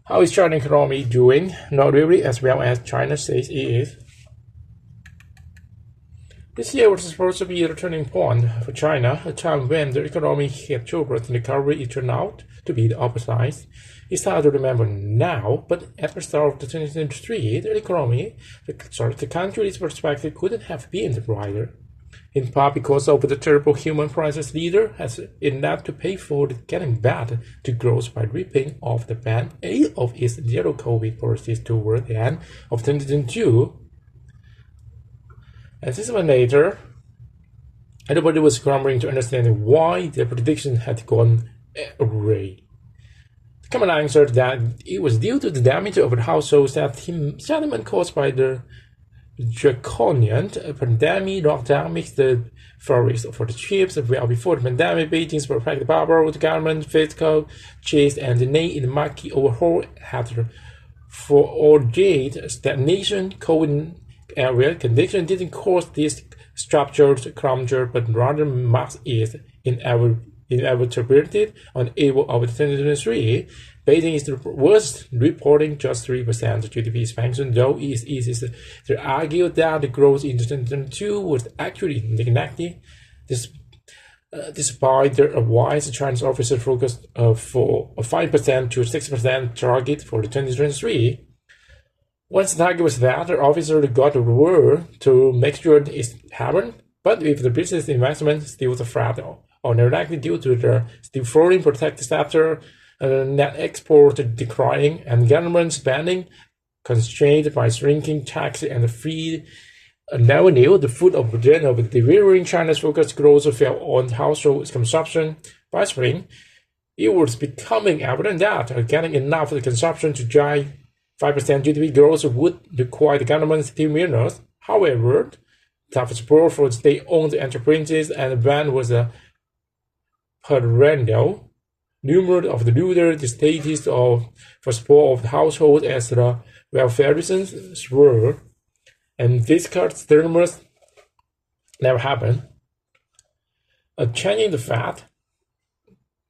How is China's economy doing? Not really as well as China says it is. This year was supposed to be a turning point for China, a time when the economy had turbulent recovery. It turned out to be the opposite. It's hard to remember now, but at the start of the 2023, the economy, the country's perspective couldn't have been brighter. In part because of the terrible human crisis, leader has enough to pay for getting back to growth by ripping off the band-aid of its zero-COVID policies toward the end of 2022. And 6 months later, everybody was scrambling to understand why the prediction had gone awry. The common answer that it was due to the damage of the household sentiment caused by the draconian pandemic lockdown makes the flourish for the chips. Well before the pandemic, Beijing's perfect power with government, fiscal chase, and the need in the market overhaul had forged stagnation. COVID area condition didn't cause this structured crumble, but rather marks its inevitability on April of 2023. Beijing is the worst, reporting just 3% GDP expansion, though it is easy to argue that the growth in 2022 was actually negative. Despite the wise Chinese officer focused for a 5% to 6% target for the 2023. Once the target was that, the officer got the word to make sure it happened, but with the business investment still the threat or neglected due to the still falling protected sector, net export declining, and government spending constrained by shrinking tax and free revenue, the foot of delivering China's focused growth fell on household consumption. By spring, it was becoming evident that getting enough consumption to drive 5% GDP growth would require the government stimulus. However, tough support for state-owned enterprises and ban was a perennial. Numerous of the ruler states for support of the household as the welfare reasons were, and fiscal stimulus never happened. Changing the fact,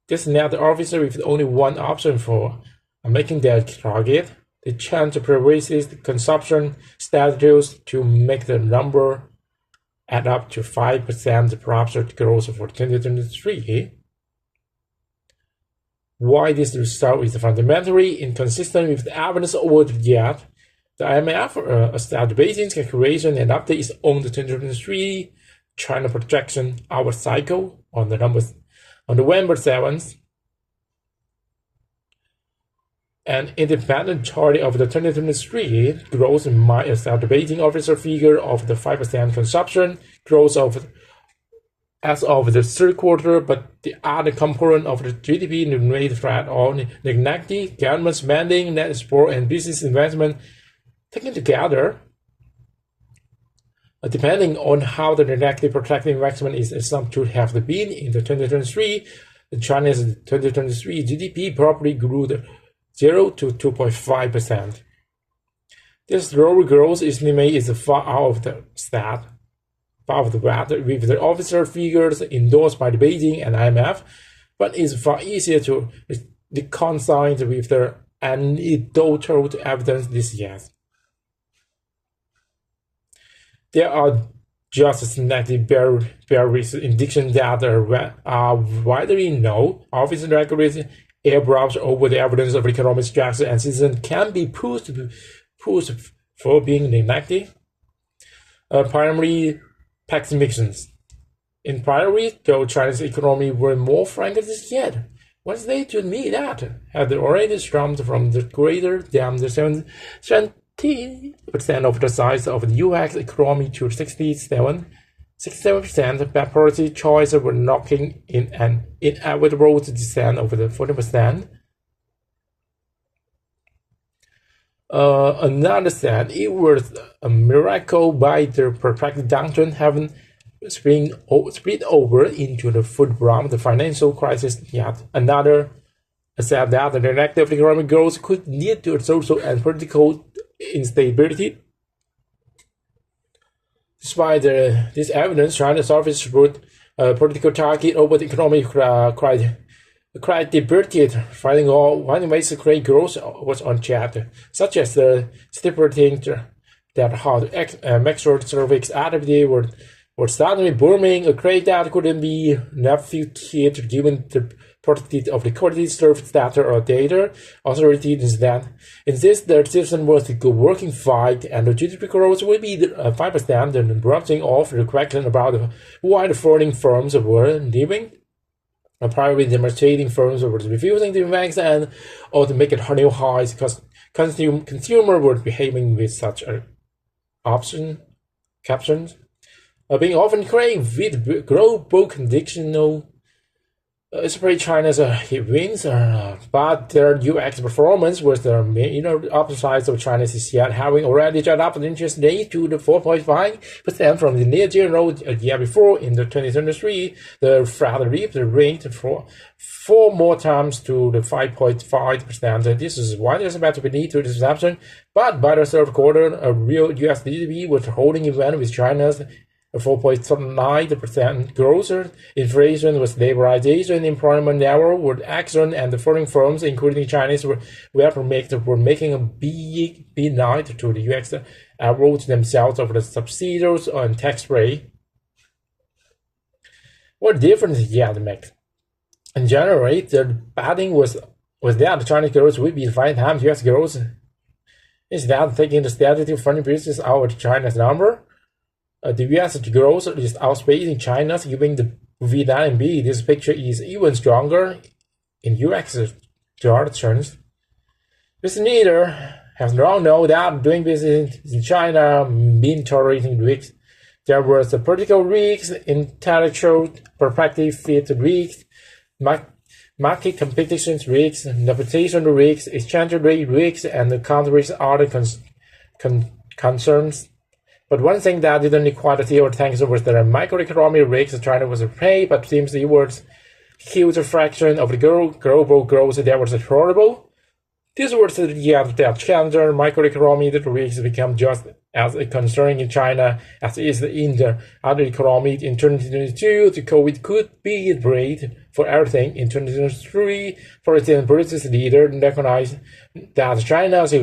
this left the officer with only one option for making their target. They changed the previous consumption status to make the number add up to 5% projected growth for 2023. Why this result is fundamentally inconsistent with the evidence over yet, the IMF established Beijing's calculation and updated its own 2023 China projection hour cycle on November 7th. An independent chart of the 2023 growth might accept the Beijing official figure of the 5% consumption growth as of the third quarter, but the other component of the GDP remained flat on neglected government spending, net export, and business investment taken together. Depending on how the neglected protected investment is assumed to have been in the 2023, China's 2023 GDP probably grew 0 to 2.5%. This lower growth estimate is far out of the stat, with the official figures endorsed by the Beijing and IMF, but it's far easier to reconcile with the anecdotal evidence this year. There are just selected various indications that are widely known. Official regulations airbrush over the evidence of economic structure and system can be pushed for being neglected. Primary pessimists. In priority, though China's economy were more frank this year, once they to admit that had already shrunk from the greater than the 70% of the size of the US economy to 67%, bad policy choices were knocking in an inevitable descent over the 40%. Another said it was a miracle by the protracted downturn having split over into the food from the financial crisis. Yet another said that the negative economic growth could lead to social and political instability. Despite this evidence, China's office put a political target over the economic quite debated, finding ways to create growth was unchecked, such as the stipulating that how to make sure the cervix activity were suddenly booming, a create that couldn't be refuted given the property of the quality surface data or data. Authorities instead insist that the system was a good working fight and the GDP growth would be 5%, and brushing off the question about why the foreign firms were leaving. Private demonstrating firms were refusing to invest and or to make it new highs because consumer were behaving with such captions. Being often crave with global conditional especially China's headwinds, but their UX performance was the opposite of China's yet having already jumped up the interest rate to the 4.5% from the near zero a year before. In the 2023, the Fed raised the rate for 4 more times to the 5.5%. This is why there's about to be need to the exception, but by the third quarter, a real US GDP was holding even with China's 4.9% growth. Inflation was stabilization, employment level were excellent, and the foreign firms, including Chinese, were making a big night to the US wrote themselves of the subsidies and tax rate. What difference yet make? In January, the betting was that the Chinese growth would be 5 times US growth. Instead, taking the static funding business out of China's number, the US growth is outspacing China's, giving the VNB. This picture is even stronger in US terms. This leader has long known that doing business in China means tolerating risks. There was a political risks, intellectual perspective fit risks, market competition risks, reputation risks, exchange rate risks, and the country's other concerns. But one thing that didn't quite deal with things was the microeconomic risks China was afraid, but seems it was huge fraction of the global growth that was tolerable. This was the year that challenger microeconomic risks become just as a concern in China as it is in the other economies. In 2022, the COVID could be great for everything. In 2023, President British leader recognized that China's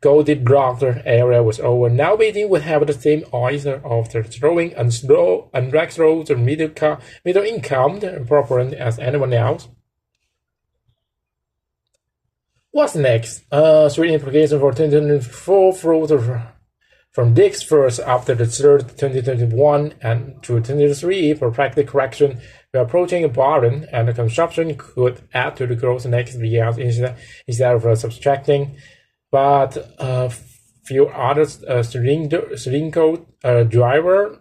golden block area was over. Now Beijing would have the same eyes of the throwing and slow and through the middle income property as anyone else. What's next? 3 implications for 2024 fruit from this first after the third 2021 and to 2023 for practical correction. We're approaching a bottom, and the consumption could add to the growth next year instead of subtracting. But few other cyclical drivers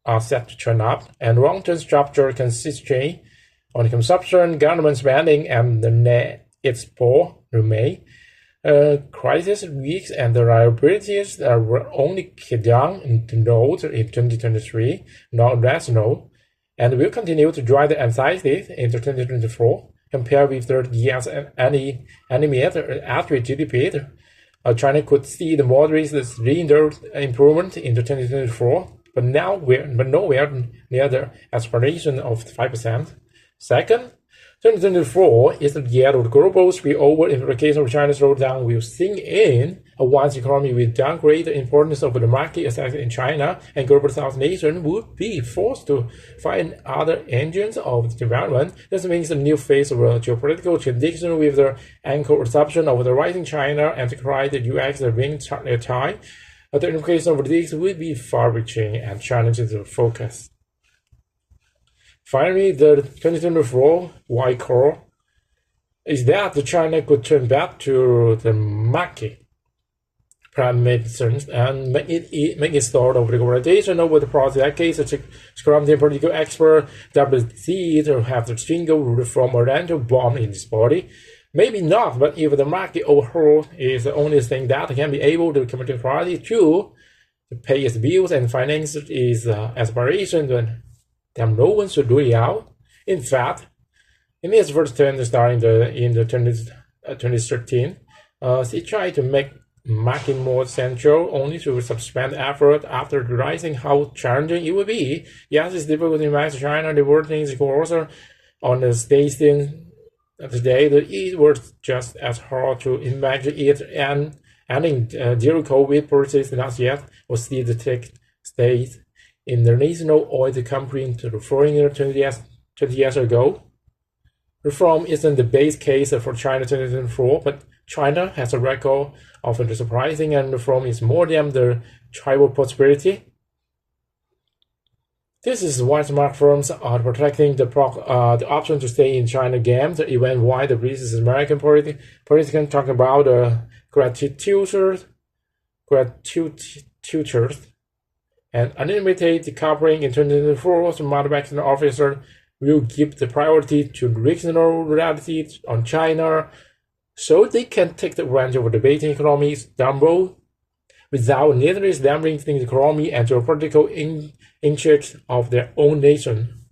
are set to turn up, and long-term structure consistency on consumption, government spending, and the net export remain. Crisis risks and the liabilities were only down in the note in 2023, not rational, and will continue to drive the anxiety into 2024. Compared with the year's animated average GDP, China could see the moderate linear improvement in 2024, but nowhere near the aspiration of 5%. Second, 2024 is the year of the global spillover implications of China's slowdown will sink in. Once the economy will downgrade the importance of the market access in China, and global South nation would be forced to find other engines of development. This means a new phase of geopolitical transition with the anchor assumption of the rising China and the cried UX ring tie. The implications of this will be far-reaching and challenges the focus. Finally, the 2024 white call is that China could turn back to the market parameters and make it sort of regulation over the past decades. Scrum the political expert WC to have the single reform oriental bomb in this body. Maybe not, but if the market overall is the only thing that can be able to commit to priority to pay its bills and finance its aspiration, then no one should do it out. In fact, in his first term starting in 2013, he tried to make market more central only to suspend effort after realizing how challenging it would be. Yes, it's difficult to imagine China diverting its course on the station Today, it was just as hard to imagine it ending during COVID policies not yet was still the tech state international oil company to the foreigner 20 years ago. Reform isn't the base case for China 2024, but China has a record of the surprising, and reform is more than the tribal possibility. This is why smart firms are protecting the option to stay in China game, even why the British American politicians talk about gratitude and unlimited decoupling in 2024. Smart banking officers will give the priority to regional realities on China, so they can take advantage of the Beijing economy's downfall without nearly damaging the economy and geopolitical interests of their own nation.